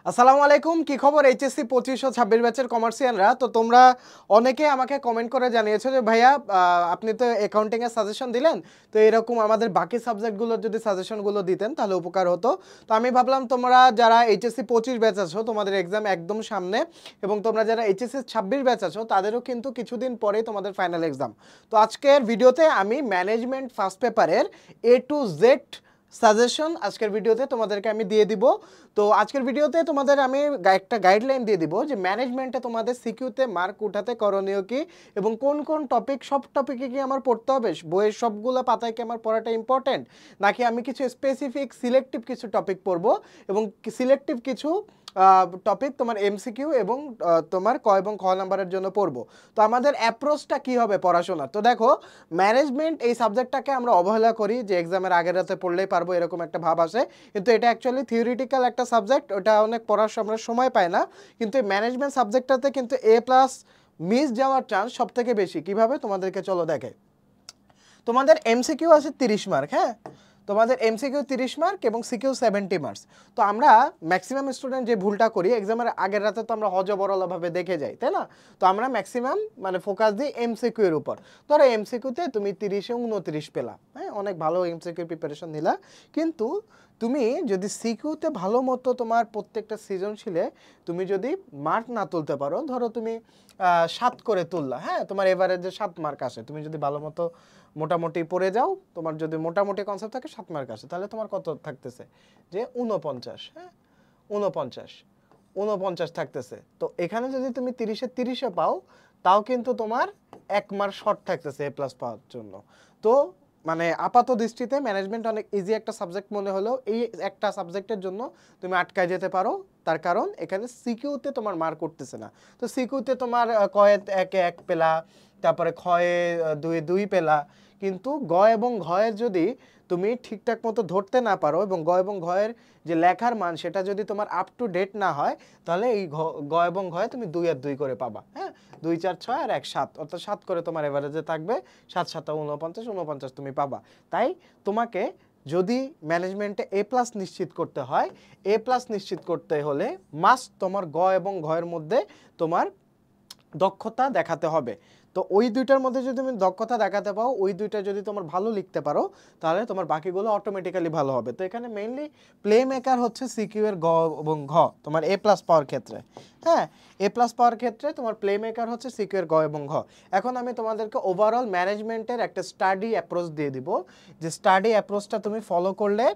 আসসালামু আলাইকুম, কি খবর এইচএসসি 25 ও 26 ব্যাচের কমার্সিয়ানরা? তো তোমরা অনেকে আমাকে কমেন্ট করে জানিয়েছো যে ভাইয়া আপনি তো অ্যাকাউন্টিং এর সাজেশন দিলেন, তো এরকম আমাদের বাকি সাবজেক্টগুলোর যদি সাজেশনগুলো দিতেন তাহলে উপকার হতো। তো আমি ভাবলাম তোমরা যারা এইচএসসি 25 ব্যাচ আছো তোমাদের এক্সাম একদম সামনে, এবং তোমরা যারা এইচএসসি 26 ব্যাচ আছো তাদেরও কিন্তু কিছুদিন পরেই তোমাদের ফাইনাল এক্সাম। তো আজকের ভিডিওতে আমি ম্যানেজমেন্ট ফার্স্ট পেপারের এ টু জেড সাজেশন আজকের ভিডিওতে তোমাদেরকে আমি দিয়ে দিব। তো আজকের ভিডিওতে তোমাদের আমি একটা গাইডলাইন দিয়ে দিব যে ম্যানেজমেন্টে তোমাদের সিকিউতে মার্ক উঠাতে করণীয় কি, এবং কোন কোন টপিক, সব টপিকে কি আমার পড়তে হবে, বইয়ের সবগুলো পাতায় কি আমার পড়াটা ইম্পর্টেন্ট, নাকি আমি কিছু স্পেসিফিক সিলেক্টিভ কিছু টপিক পড়বো, এবং সিলেক্টিভ কিছু টপিক তোমার এমসিকিউ এবং তোমার ক এবং খ নাম্বারের জন্য পড়বো। তো আমাদের অ্যাপ্রোচটা কি হবে পড়াশোনার? তো দেখো, ম্যানেজমেন্ট এই সাবজেক্টটাকে আমরা অবহেলা করি যে এক্সামের আগের রাতে পড়লেই পারবো এরকম একটা ভাব আসে, কিন্তু এটা অ্যাকচুয়ালি থিওরিটিক্যাল একটা সাবজেক্ট, ওটা অনেক পড়ার আমরা সময় পায় না। কিন্তু এই ম্যানেজমেন্ট সাবজেক্টটাতে কিন্তু এ প্লাস মিস যাওয়ার চান্স সব থেকে বেশি। কিভাবে তোমাদেরকে চলো দেখে। তোমাদের এমসিকিউ আছে 30 মার্ক, হ্যাঁ, তোমাদের এমসিকিউ 30 মার্ক এবং সিকিউ 70 মার্কস। তো আমরা ম্যাক্সিমাম স্টুডেন্ট যে ভুলটা করি, এক্সামের আগের রাতে তো আমরা হজবরলভাবে দেখে যাই, তাই না? তো আমরা ম্যাক্সিমাম মানে ফোকাস দিই এমসিকিউ এর উপর। ধরো এমসিকিউতে তুমি 30-এ 29 পেলা, হ্যাঁ, অনেক ভালো এমসিকিউ প্রিপারেশন নিলা, কিন্তু তুমি যদি সিকিউতে ভালো মতো তোমার প্রত্যেকটা সৃজনশীলে তুমি যদি মার্ক না তুলতে পারো, ধরো তুমি 7 করে তুললা, হ্যাঁ, তোমার এভারেজে 7 মার্ক আসে, তুমি যদি ভালো মতো মোটামুটি পড়ে যাও, তোমার যদি মোটামুটি কনসেপ্ট থাকে 7 মার্ক আসে, তাহলে তোমার কত থাকতেছে যে 49, হ্যাঁ, 49 থাকতেছে। তো এখানে যদি তুমি 30-এ 30 পাও, তাও কিন্তু তোমার 1 মার্ক শর্ট থাকতেছে এ প্লাস পাওয়ার জন্য। তো মানে আপাত দৃষ্টিতে ম্যানেজমেন্ট অনেক ইজি একটা সাবজেক্ট মনে হলেও এই একটা সাবজেক্টের জন্য তুমি আটকায় যেতে পারো, তার কারণ এখানে সিকিউতে তোমার মার্ক উঠতেছে না। তো সিকিউতে তোমার কয়ে 1-এ 1 পেলা, তারপরে ক্ষয়ে 2-এ 2 পেলা, কিন্তু গ এবং ঘয়ের যদি তুমি ঠিকঠাক মতো ধরতে না পারো, এবং গ এবং ঘয়ের যে লেখার মান সেটা যদি তোমার আপ টু ডেট না হয়, তাহলে এই গ এবং ঘয়ে তুমি 2 আর 2 করে পাবা, হ্যাঁ, 2 4 6 আর 1 7, অর্থাৎ 7 করে তোমার এভারেজে থাকবে, 7 7 49 তুমি পাবা। তাই তোমাকে যদি ম্যানেজমেন্টে এ প্লাস নিশ্চিত করতে হয়, এ প্লাস নিশ্চিত করতে হলে মাস্ট তোমার গ এবং ঘয়ের মধ্যে তোমার দক্ষতা দেখাতে হবে। তো ওই দুইটার মধ্যে যদি তুমি দক্ষতা দেখাতে পাও, ওই দুইটা যদি তোমার ভালো লিখতে পারো, তাহলে তোমার বাকিগুলো অটোমেটিক্যালি ভালো হবে। তো এখানে মেইনলি প্লে মেকার হচ্ছে সিকিউ এর গ এবং ঘ তোমার এ প্লাস পাওয়ার ক্ষেত্রে, হ্যাঁ, এ প্লাস পাওয়ার ক্ষেত্রে তোমার প্লে মেকার হচ্ছে সিকিউ এর গ এবং ঘ। এখন আমি তোমাদেরকে ওভারঅল ম্যানেজমেন্টের একটা স্টাডি অ্যাপ্রোচ দিয়ে দিব, যে স্টাডি অ্যাপ্রোচটা তুমি ফলো করলে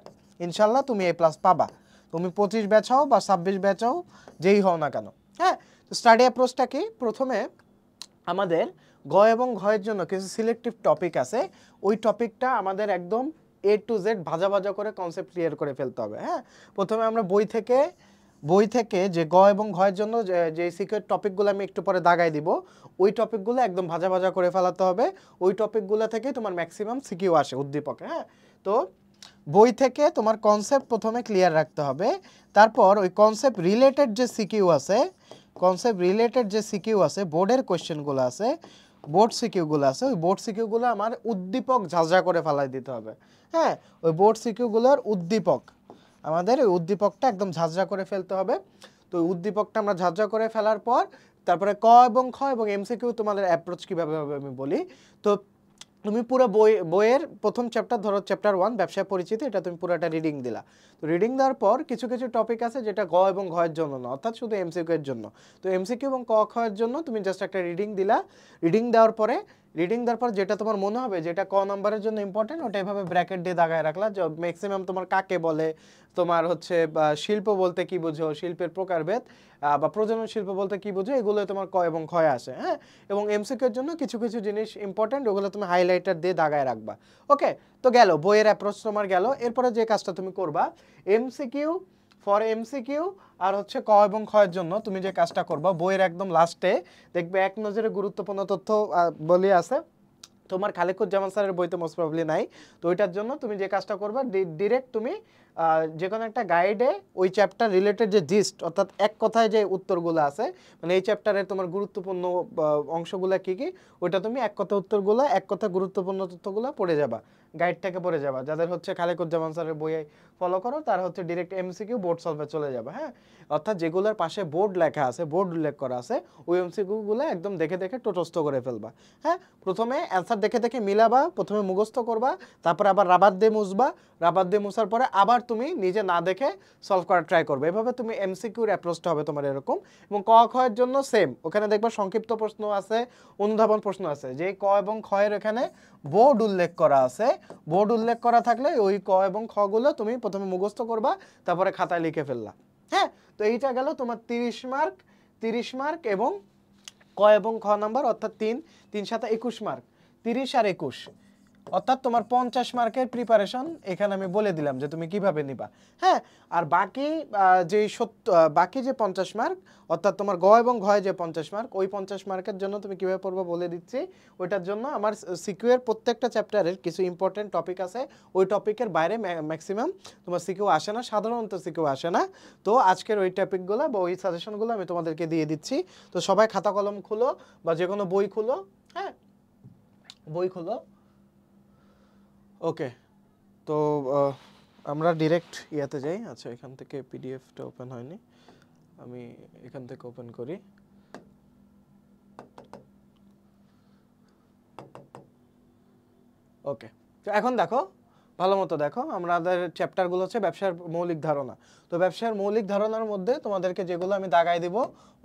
ইনশাল্লাহ তুমি এ প্লাস পাবা, তুমি 25 ব্যাচ হও বা 26 ব্যাচ হও, যেই হও না কেন, হ্যাঁ। তো স্টাডি অ্যাপ্রোচটা কি? প্রথমে আমাদের গ এবং ঘয়ের জন্য কিছু সিলেক্টিভ টপিক আছে, ওই টপিকটা আমাদের একদম এ টু জেড ভাজা ভাজা করে কনসেপ্ট ক্লিয়ার করে ফেলতে হবে, হ্যাঁ। প্রথমে আমরা বই থেকে যে গ এবং ঘয়ের জন্য যে সিকিউর টপিকগুলো আমি একটু পরে দাগাই দিব, ওই টপিকগুলো একদম ভাজা ভাজা করে ফেলাতে হবে। ওই টপিকগুলো থেকে তোমার ম্যাক্সিমাম সিকিউ আসে উদ্দীপকে, হ্যাঁ। তো বই থেকে তোমার কনসেপ্ট প্রথমে ক্লিয়ার রাখতে হবে, তারপর ওই কনসেপ্ট রিলেটেড যে সিকিউ আছে, বোর্ডের কোয়েশ্চেনগুলো আছে, বোর্ড সিকিউগুলো আছে, ওই বোর্ড সিকিউগুলো আমার উদ্দীপক ঝাঁঝরা করে ফেলাই দিতে হবে, হ্যাঁ। ওই বোর্ড সিকিউগুলোর উদ্দীপক, আমাদের ওই উদ্দীপকটা একদম ঝাঁঝরা করে ফেলতে হবে। তো ওই উদ্দীপকটা আমরা ঝাঁঝরা করে ফেলার পর তারপরে ক এবং খ এবং এমসিকিউ তোমাদের অ্যাপ্রোচ কীভাবে হবে আমি বলি। তো তুমি পুরো বইয়ের প্রথম চ্যাপ্টার, ধরো চ্যাপ্টার 1 ব্যবসায় পরিচিতি, এটা তুমি পুরোটা রিডিং দিলা। তো রিডিং দেওয়ার পর কিছু কিছু টপিক আছে যেটা গ এবং ঘয়ের জন্য না, অর্থাৎ শুধু এমসিকিউ এর জন্য। তো এমসিকিউ এবং ক খ এর জন্য তুমি জাস্ট একটা রিডিং দিলা। রিডিং দেওয়ার পর যেটা তোমার মনে হবে যেটা ক নাম্বারের জন্য ইম্পর্টেন্ট, ওটা এভাবে ব্র্যাকেট দিয়ে দাগায় রাখলা। ম্যাক্সিমাম তোমার কাকে বলে, তোমার হচ্ছে শিল্প বলতে কি বুঝো, শিল্পের প্রকারভেদ, বা প্রজনন শিল্প বলতে কি বুঝো, এগুলো তোমার ক এবং ক্ষয় আসে, হ্যাঁ। এবং এমসিকিউ এর জন্য কিছু কিছু জিনিস ইম্পর্টেন্ট, ওগুলো তুমি হাইলাইটার দিয়ে দাগায় রাখবা। ওকে, তো গেল বইয়ের অ্যাপ্রোচ তোমার গেল। এরপরে যে কাজটা তুমি করবা, এমসিকিউ আর হচ্ছে ক এবং ক্ষয়ের জন্য তুমি যে কাজটা করবা, বইয়ের একদম লাস্টে দেখবে এক নজরে গুরুত্বপূর্ণ তথ্য বলি আছে, তোমার খালেকুজ্জামান স্যারের বইতে মোস্ট প্রবলি নাই। তো ওইটার জন্য তুমি যে কাজটা করবা, ডিরেক্ট তুমি যে কোনো একটা গাইডে ওই চ্যাপ্টার রিলেটেড যে জিস্ট, অর্থাৎ এক কথায় যে উত্তরগুলো আছে, মানে এই চ্যাপ্টারে তোমার গুরুত্বপূর্ণ অংশগুলো কী কী, ওইটা তুমি এক কথা উত্তরগুলো, এক কথা গুরুত্বপূর্ণ তথ্যগুলো পড়ে যাবা, গাইড থেকে পড়ে যাবা। যাদের হচ্ছে খালেকুজ্জামান স্যারের বই ফলো করো তারা হচ্ছে ডিরেক্ট এমসিকিউ বোর্ড সলভে চলে যাবে। হ্যাঁ, অর্থাৎ যেগুলোর পাশে বোর্ড লেখা আছে, বোর্ড উল্লেখ করা আছে, ওই এমসিকিউ গুলো একদম দেখে দেখে টোটস্থ করে ফেলবা। হ্যাঁ, প্রথমে অ্যান্সার দেখে দেখে মিলাবা, প্রথমে মুখস্থ করবা, তারপর আবার রাবার দিয়ে মুছবা, রাবার দিয়ে মুছার পরে আবার তুমি নিজে না দেখে সলভ করার ট্রাই করবে। এভাবে তুমি এমসিকিউর অ্যাপ্রোচটা হবে তোমার এরকম। এবং ক খ এর জন্য সেম, ওখানে দেখবা সংক্ষিপ্ত প্রশ্ন আছে, অনুধাবন প্রশ্ন আছে। যে ক এবং খ এর এখানে বোর্ড উল্লেখ করা আছে, বোর্ড উল্লেখ করা থাকলে ওই ক এবং খ গুলো তুমি প্রথমে মুখস্থ করবা, তারপরে খাতায় লিখে ফেললা। হ্যাঁ, তো এইটা গেল তোমার 30 মার্ক, 30 মার্ক এবং ক এবং খ নাম্বার, অর্থাৎ 3 3 7 21 মার্ক, 30 আর 21, অর্থাৎ তোমার 50 মার্কের প্রিপারেশন এখানে আমি বলে দিলাম যে তুমি কিভাবে নিবা। হ্যাঁ, আর বাকি বাকি যে 50 মার্ক, অর্থাৎ তোমার গ এবং ঘয় যে 50 মার্ক, ওই 50 মার্কের জন্য তুমি কিভাবে পড়বে বলে দিচ্ছি। ওইটার জন্য আমার সিকিউ এর প্রত্যেকটা চ্যাপ্টারের কিছু ইম্পর্টেন্ট টপিক আছে, ওই টপিকের বাইরে ম্যাক্সিমাম তোমার সিকিউ আসে না, সাধারণত সিকিউ আসে না। তো আজকের ওই টপিকগুলো বা ওই সাজেশনগুলো আমি তোমাদেরকে দিয়ে দিচ্ছি। তো সবাই খাতা কলম খুলো বা যে কোনো বই খুলো। হ্যাঁ, বই খুলো। ওকে, তো আমরা ডিরেক্ট ইয়াতে যাই। আচ্ছা, এখান থেকে পিডিএফটা ওপেন হয়নি, আমি এখান থেকে ওপেন করি। ওকে, তো এখন দেখো, ভালো মতো দেখো, আমাদের চ্যাপ্টারগুলো হচ্ছে ব্যবসার মৌলিক ধারণা। তো ব্যবসার মৌলিক ধারণার মধ্যে তোমাদেরকে যেগুলো আমি দাগাই দিব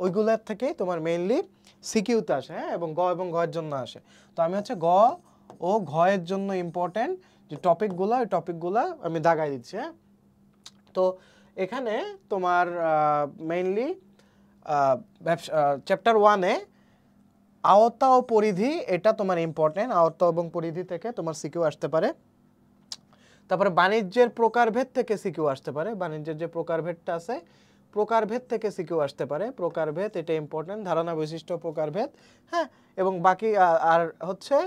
ওইগুলোর থেকে তোমার মেইনলি সিকিউতে আসে। হ্যাঁ, এবং গ এবং ঘয়ের জন্য আসে। তো আমি হচ্ছে গ ও ঘয়ের জন্য ইম্পর্টেন্ট যে টপিকগুলো, ওই টপিকগুলো আমি দাগাই দিচ্ছি। হ্যাঁ, তো এখানে তোমার মেইনলি ব্যবসা চ্যাপ্টার 1-এ আওতা ও পরিধি, এটা তোমার ইম্পর্টেন্ট। আওতা এবং পরিধি থেকে তোমার সিকিউ আসতে পারে। তারপরে বাণিজ্যের প্রকারভেদ থেকে সিকিউ আসতে পারে, বাণিজ্যের যে প্রকারভেদটা আছে প্রকারভেদ থেকে সিকিউ আসতে পারে। প্রকারভেদ এটা ইম্পর্টেন্ট, ধারণা বৈশিষ্ট্য প্রকারভেদ। হ্যাঁ, এবং বাকি আর হচ্ছে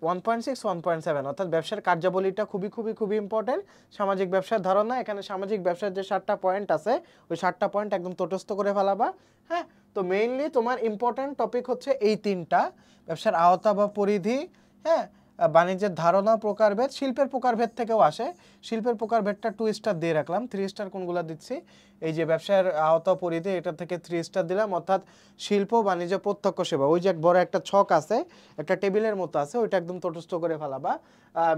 1.6 1.7 অর্থাৎ ব্যবসার কার্যাবলীটা খুবই খুবই খুবই ইম্পর্টেন্ট। সামাজিক ব্যবসার ধারণা, এখানে সামাজিক ব্যবসার যে 7টা পয়েন্ট আছে ওই 7টা পয়েন্ট একদম তটস্থ করে ফেলাবা। হ্যাঁ, তো মেইনলি তোমার ইম্পর্টেন্ট টপিক হচ্ছে এই 3টা, ব্যবসার আওতা বা পরিধি, হ্যাঁ, বাণিজ্যের ধারণা, প্রকারভেদ। শিল্পের প্রকারভেদ থেকেও আসে, শিল্পের প্রকারভেদটা 2 স্টার দিয়ে রাখলাম, 3 স্টার কোনগুলো দিচ্ছি, এই যে ব্যবসার আওতা পরিধি এটা থেকে 3 স্টার দিলাম। অর্থাৎ শিল্প, বাণিজ্য, প্রত্যক্ষ সেবা, ওই যে বড় একটা ছক আছে, একটা টেবিলের মতো আছে, ওইটা একদম তটস্থ করে ফেলাবা।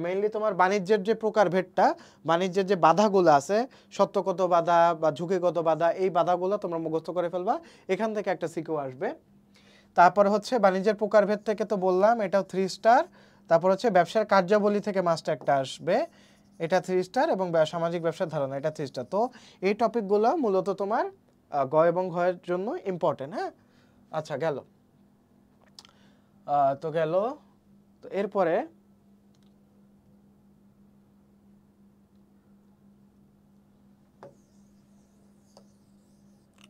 মেইনলি তোমার বাণিজ্যের যে প্রকারভেদটা, বাণিজ্যের যে বাধাগুলো আছে, সত্যগত বাধা বা ঝুঁকিগত বাধা, এই বাধাগুলো তোমরা মুখস্থ করে ফেলবা, এখান থেকে একটা সিকিউ আসবে। তারপর হচ্ছে বাণিজ্যের প্রকারভেদ থেকে তো বললাম, এটাও 3 স্টার। তারপর হচ্ছে ব্যবসার কার্যাবলী থেকে মাস্ট একটা আসবে, এটা 3 স্টার। এবং সামাজিক ব্যবসার ধারণা, এটা 3 স্টার। তো এই টপিকগুলো মূলত তোমার গ এবং ঘয়ের জন্য ইম্পর্টেন্ট। হ্যাঁ, আচ্ছা গেল, তো গেল। তো এরপরে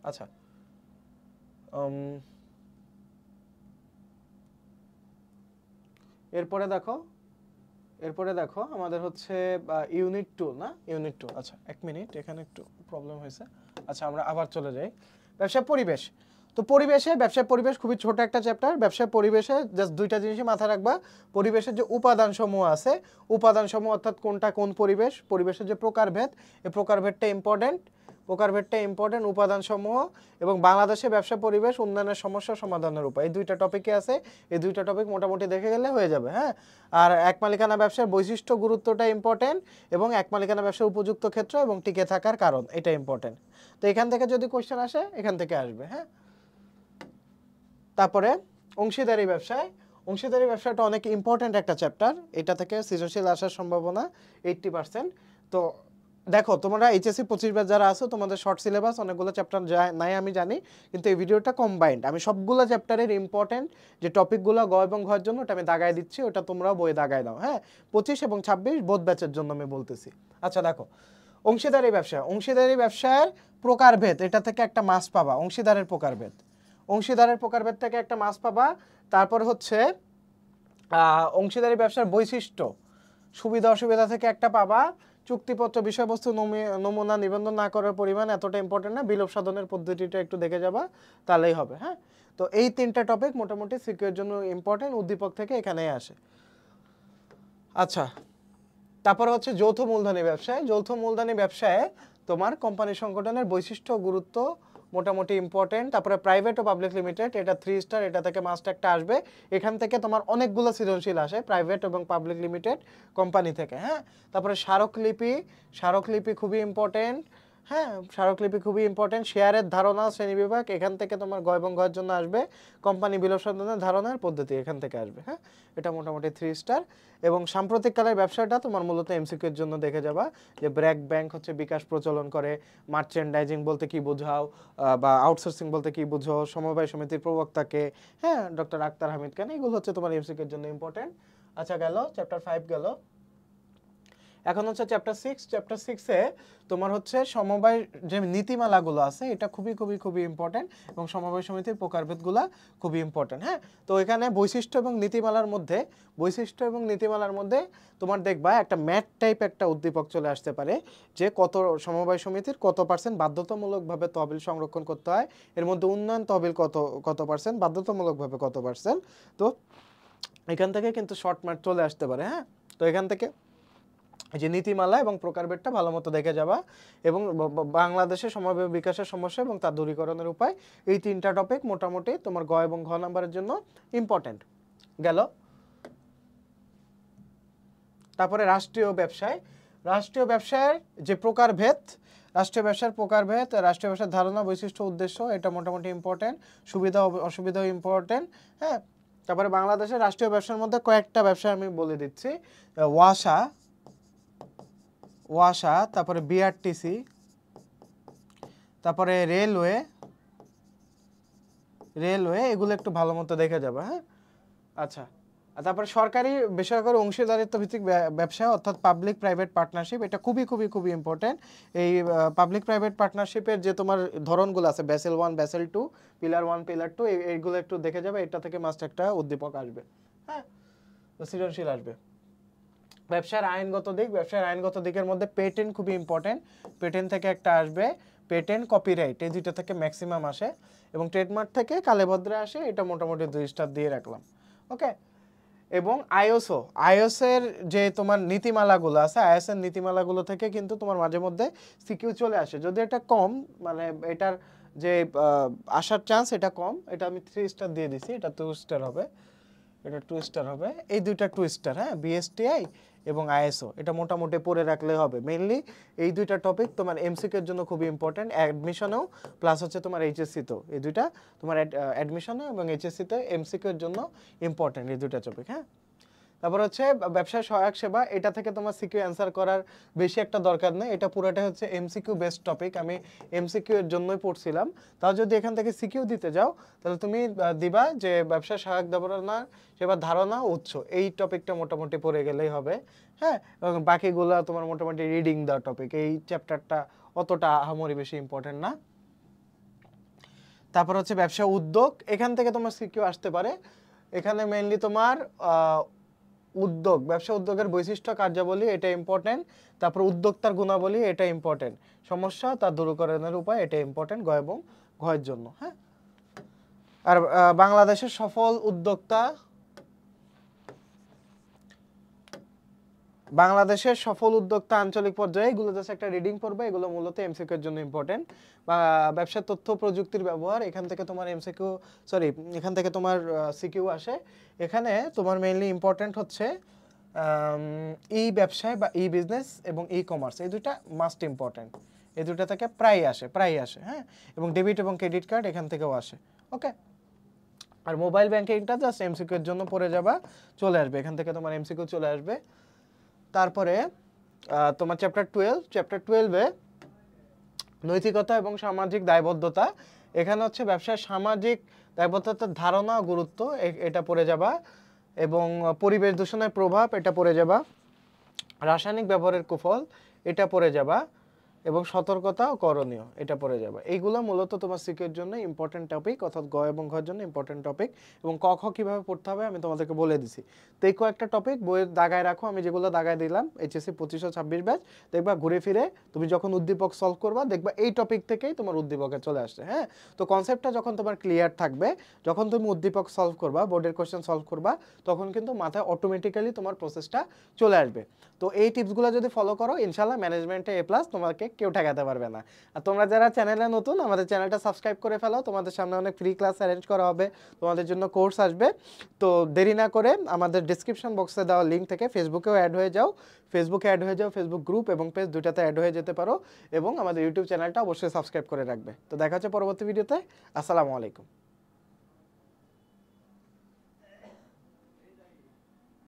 আচ্ছা, এরপরে দেখো আমাদের হচ্ছে ইউনিট 2 না, ইউনিট 2। আচ্ছা, 1 মিনিট, এখানে একটু প্রবলেম হয়েছে। আচ্ছা, আমরা আবার চলে যাই। ব্যবসার পরিবেশ। তো ব্যবসার পরিবেশ খুবই ছোট একটা চ্যাপ্টার। ব্যবসার পরিবেশে জাস্ট 2টা জিনিসই মাথায় রাখবা। পরিবেশের যে উপাদানসমূহ আছে, উপাদানসমূহ অর্থাৎ কোনটা কোন পরিবেশ, পরিবেশের যে প্রকারভেদ, এই প্রকারভেদটা ইম্পর্টেন্ট, উপাদানসমূহ, এবং বাংলাদেশে ব্যবসা পরিবেশ উন্নয়নের সমস্যা সমাধানের উপায়, এই 2টা টপিকে আছে। এই 2টা টপিক মোটামুটি দেখে গেলে হয়ে যাবে। হ্যাঁ, আর এক মালিকানা ব্যবসার বৈশিষ্ট্য, গুরুত্বটা ইম্পর্টেন্ট, এবং এক মালিকানা ব্যবসার উপযুক্ত ক্ষেত্র এবং টিকে থাকার কারণ, এটা ইম্পর্টেন্ট। তো এখান থেকে যদি কোশ্চেন আসে এখান থেকে আসবে। হ্যাঁ, তারপরে অংশীদারি ব্যবসাটা অনেক ইম্পর্টেন্ট একটা চ্যাপ্টার, এটা থেকে সৃজনশীল আসার সম্ভাবনা 80%। তো দেখো, তোমরা এইচএসসি 25 ব্যাচ যারা আছো, তোমাদের শর্ট সিলেবাস অনেকগুলো চ্যাপ্টার নাই আমি জানি, কিন্তু এই ভিডিওটা কম্বাইন্ড, আমি সবগুলো চ্যাপ্টারের ইম্পর্টেন্ট যে টপিকগুলো গ এবং ঘয়ের জন্য ওটা আমি দাগায় দিচ্ছি, ওটা তোমরা বইয়ে দাগায় দাও। হ্যাঁ, 25 এবং 26 বোথ ব্যাচের জন্য আমি বলতেছি। আচ্ছা দেখো, অংশীদারি ব্যবসার প্রকারভেদ, এটা থেকে একটা মাস পাবা, অংশীদারের প্রকারভেদ থেকে একটা মাস পাবা। তারপর হচ্ছে অংশীদারি ব্যবসার বৈশিষ্ট্য, সুবিধা অসুবিধা থেকে একটা পাবা। চুক্তিপত্র বিষয়বস্তু নমুনা নিবন্ধন না করার পরিমাণ এতটা ইম্পর্টেন্ট না, বিলোপ সাধনের পদ্ধতিটা একটু দেখে যাবা, তাহলেই হবে। হ্যাঁ, তো এই 3টা টপিক মোটামুটি সিকিউর জন্য ইম্পর্টেন্ট, উদ্দীপক থেকে এখানেই আসে। আচ্ছা, তারপর হচ্ছে যৌথ মূলধনী ব্যবসায়। যৌথ মূলধনী ব্যবসায় তোমার কোম্পানি সংগঠনের বৈশিষ্ট্য গুরুত্ব মোটামুটি ইম্পর্টেন্ট। তারপরে প্রাইভেট ও পাবলিক লিমিটেড, এটা 3 স্টার, এটা থেকে মাস্ট একটা আসবে। এখান থেকে তোমার অনেকগুলো সৃজনশীল আসে প্রাইভেট এবং পাবলিক লিমিটেড কোম্পানি থেকে। হ্যাঁ, তারপরে স্মারকলিপি, স্মারকলিপি খুবই ইম্পর্টেন্ট। হ্যাঁ, স্মারকলিপি খুবই ইম্পর্টেন্ট। শেয়ারের ধারণা শ্রেণীবিভাগ, এখান থেকে তোমার গ এবং ঘয়ের জন্য আসবে। কোম্পানি বিলোপ সাধনের ধারণার পদ্ধতি এখান থেকে আসবে। হ্যাঁ, এটা মোটামুটি 3 স্টার। এবং সাম্প্রতিককালের ব্যবসাটা তোমার মূলত এমসিকিউ এর জন্য দেখে যাবা যে ব্র্যাক ব্যাংক হচ্ছে বিকাশ প্রচলন করে, মার্চেন্ডাইজিং বলতে কি বোঝাও, বা আউটসোর্সিং বলতে কি বুঝো, সমবায় সমিতির প্রবক্তাকে, হ্যাঁ ডক্টর আক্তার হামিদ খান, এগুলো হচ্ছে তোমার এমসিকিউ এর জন্য ইম্পর্টেন্ট। আচ্ছা, গেল চ্যাপ্টার 5 গেল। এখন হচ্ছে চ্যাপ্টার 6। চ্যাপ্টার 6-এ তোমার হচ্ছে সমবায় যে নীতিমালাগুলো আছে এটা খুবই খুবই খুবই ইম্পর্টেন্ট, এবং সমবায় সমিতির প্রকারভেদগুলো খুবই ইম্পর্টেন্ট। হ্যাঁ, তো এখানে বৈশিষ্ট্য এবং নীতিমালার মধ্যে, বৈশিষ্ট্য এবং নীতিমালার মধ্যে তোমার দেখবা একটা ম্যাট টাইপ একটা উদ্দীপক চলে আসতে পারে যে কত সমবায় সমিতির কত পার্সেন্ট বাধ্যতামূলকভাবে তহবিল সংরক্ষণ করতে হয়, এর মধ্যে উন্নয়ন তহবিল কত কত পার্সেন্ট, বাধ্যতামূলকভাবে কত পার্সেন্ট। তো এখান থেকে কিন্তু শর্ট ম্যাট চলে আসতে পারে। হ্যাঁ, তো এখান থেকে এই যে নীতিমালা এবং প্রকারভেদটা ভালো মতো দেখে যাবা, এবং বাংলাদেশের সমবায় বিকাশের সমস্যা এবং তার দূরীকরণের উপায়, এই 3টা টপিক মোটামুটি তোমার গ এবং ঘ নাম্বারের জন্য ইম্পর্টেন্ট। গেল। তারপরে রাষ্ট্রীয় ব্যবসায়, রাষ্ট্রীয় ব্যবসায়ের যে প্রকারভেদ, রাষ্ট্রীয় ব্যবসার প্রকারভেদ, রাষ্ট্রীয় ব্যবসার ধারণা, বৈশিষ্ট্য, উদ্দেশ্য, এটা মোটামুটি ইম্পর্টেন্ট। সুবিধা অসুবিধাও ইম্পর্টেন্ট। হ্যাঁ, তারপরে বাংলাদেশের রাষ্ট্রীয় ব্যবসার মধ্যে কয়েকটা ব্যবসা আমি বলে দিচ্ছি। ওয়াসা, ওয়াসা, তারপরে বিআরটিসি, তারপরে রেলওয়ে, রেলওয়ে, এগুলো একটু ভালো মতো দেখে যাবে। হ্যাঁ, আচ্ছা, আর তারপরে সরকারি বেসরকারি অংশীদারিত্ব ভিত্তিক ব্যবসা অর্থাৎ পাবলিক প্রাইভেট পার্টনারশিপ, এটা খুবই খুবই খুবই ইম্পর্টেন্ট। এই পাবলিক প্রাইভেট পার্টনারশিপের যে তোমার ধরনগুলো আছে, ব্যাসেল 1, ব্যাসেল 2, পিলার 1, পিলার 2, এইগুলো একটু দেখে যাবে। এটা থেকে মাস্ট একটা উদ্দীপক আসবে। হ্যাঁ, সৃজনশীল আসবে। ব্যবসার আইনগত দিক, ব্যবসার আইনগত দিকের মধ্যে পেটেন্ট খুবই ইম্পর্টেন্ট। পেটেন্ট থেকে একটা আসবে, পেটেন্ট, কপিরাইট, এই দুইটা থেকে ম্যাক্সিমাম আসে, এবং ট্রেডমার্ক থেকে কালেভদ্রে আসে, এটা মোটামুটি 2 স্টার দিয়ে রাখলাম। ওকে, এবং আইএসও, আইএসের যে তোমার নীতিমালাগুলো আছে, আইএসের নীতিমালাগুলো থেকে কিন্তু তোমার মাঝে মধ্যে সিকিউ চলে আসে, যদি এটা কম, মানে এটার যে আসার চান্স এটা কম, এটা আমি 3 স্টার দিয়ে দিছি, এটা 2 স্টার হবে, এটা 2 স্টার হবে, এই দুইটা 2 স্টার। হ্যাঁ, বিএসটিআই এবং আইএসও, এটা মোটামুটি পড়ে রাখলে হবে। মেইনলি এই দুইটা টপিক তোমার এমসিকিউ এর জন্য খুবই ইম্পর্টেন্ট, অ্যাডমিশনেও প্লাস হচ্ছে তোমার এইচএসসিতেও, এই দুইটা তোমার অ্যাডমিশনে এবং এইচএসসিতে এমসিকিউ এর জন্য ইম্পর্টেন্ট এই দুইটা টপিক। হ্যাঁ, তারপর হচ্ছে ব্যবসায় সহায়ক সেবা, এটা থেকে তোমার সিকিউ অ্যান্সার করার বেশি একটা দরকার নেই, এটা পুরোটা হচ্ছে এমসিকিউ বেস্ট টপিক, আমি এমসিকিউ এর জন্যই পড়ছিলাম। তাও যদি এখান থেকে সিকিউ দিতে যাও তাহলে তুমি দিবা যে ব্যবসায় সহায়ক ধারণা, সেবার ধারণা, উৎস, এই টপিকটা মোটামুটি পড়ে গেলেই হবে। হ্যাঁ, এবং বাকিগুলো তোমার মোটামুটি রিডিং দেওয়া টপিক, এই চ্যাপ্টারটা অতটা আহামরি বেশি ইম্পর্টেন্ট না। তারপর হচ্ছে ব্যবসা উদ্যোগ, এখান থেকে তোমার সিকিউ আসতে পারে। এখানে মেইনলি তোমার উদ্যোগ, ব্যবসা উদ্যোগের বৈশিষ্ট্য, কার্যাবলী, এটা ইম্পর্টেন্ট। তারপর উদ্যোক্তার গুণাবলী, এটা ইম্পর্টেন্ট। সমস্যা, তার দূরীকরণের উপায়, এটা ইম্পর্টেন্ট গ এবং ঘয়ের জন্য। হ্যাঁ, আর বাংলাদেশের সফল উদ্যোক্তা, বাংলাদেশের সফল উদ্যোক্তা আঞ্চলিক পর্যায়ে, এগুলো জাস্ট একটা রিডিং পড়বে, এগুলো মূলত এমসিকিউ এর জন্য ইম্পর্টেন্ট। বা ব্যবসার তথ্য প্রযুক্তির ব্যবহার, এখান থেকে তোমার এমসিকিউ, সরি, এখান থেকে তোমার সিকিউ আসে। এখানে তোমার মেইনলি ইম্পর্টেন্ট হচ্ছে ই ব্যবসায় বা ই বিজনেস এবং ই কমার্স, এই দুইটা মাস্ট ইম্পর্টেন্ট, এই দুইটা থেকে প্রায় আসে, প্রায় আসে। হ্যাঁ, এবং ডেবিট এবং ক্রেডিট কার্ড এখান থেকেও আসে। ওকে, আর মোবাইল ব্যাংকিংটা জাস্ট এমসিকিউ এর জন্য পড়ে যাবা, চলে আসবে, এখান থেকে তোমার এমসিকিউ চলে আসবে। তারপরে তোমার চ্যাপ্টার 12, চ্যাপ্টার 12-এ নৈতিকতা এবং সামাজিক দায়বদ্ধতা, এখানে হচ্ছে ব্যবসার সামাজিক দায়বদ্ধতার ধারণা, গুরুত্ব, এটা পড়ে যাবা, এবং পরিবেশ দূষণের প্রভাব, এটা পড়ে যাবা, রাসায়নিক ব্যবহারের কুফল, এটা পড়ে যাবা, এবং সতর্কতা ও করণীয় এটা পড়ে যাবে। এইগুলো মূলত তোমার সিকিউর জন্য ইম্পর্টেন্ট টপিক, অর্থাৎ গ এবং ঘর জন্য ইম্পর্টেন্ট টপিক। এবং ক খ কীভাবে পড়তে হবে আমি তোমাদেরকে বলে দিছি। তো এই কয়েকটা টপিক বইয়ের দাগায় রাখো, আমি যেগুলো দাগায় দিলাম এইচএসসি 2526 ব্যাচ, দেখবা ঘুরে ফিরে তুমি যখন উদ্দীপক সলভ করবা দেখবা এই টপিক থেকেই তোমার উদ্দীপকে চলে আসছে। হ্যাঁ, তো কনসেপ্টটা যখন তোমার ক্লিয়ার থাকবে, যখন তুমি উদ্দীপক সলভ করবা, বোর্ডের কোশ্চেন সলভ করবা, তখন কিন্তু মাথায় অটোমেটিক্যালি তোমার প্রসেসটা চলে আসবে। তো এই টিপসগুলো যদি ফলো করো, ইনশাল্লাহ ম্যানেজমেন্টে এ প্লাস তোমাকে কেউ ঠেকাতে পারবে না। আর তোমরা যারা চ্যানেলে নতুন, আমাদের চ্যানেলটা সাবস্ক্রাইব করে ফেলো, তোমাদের সামনে অনেক ফ্রি ক্লাস অ্যারেঞ্জ করা হবে, তোমাদের জন্য কোর্স আসবে। তো দেরি না করে আমাদের ডিসক্রিপশন বক্সে দেওয়া লিঙ্ক থেকে ফেসবুকেও অ্যাড হয়ে যাও, ফেসবুক গ্রুপ এবং পেজ দুটাতে অ্যাড হয়ে যেতে পারো, এবং আমাদের ইউটিউব চ্যানেলটা অবশ্যই সাবস্ক্রাইব করে রাখবে। তো দেখা হচ্ছে পরবর্তী ভিডিওতে। আসসালামু আলাইকুম।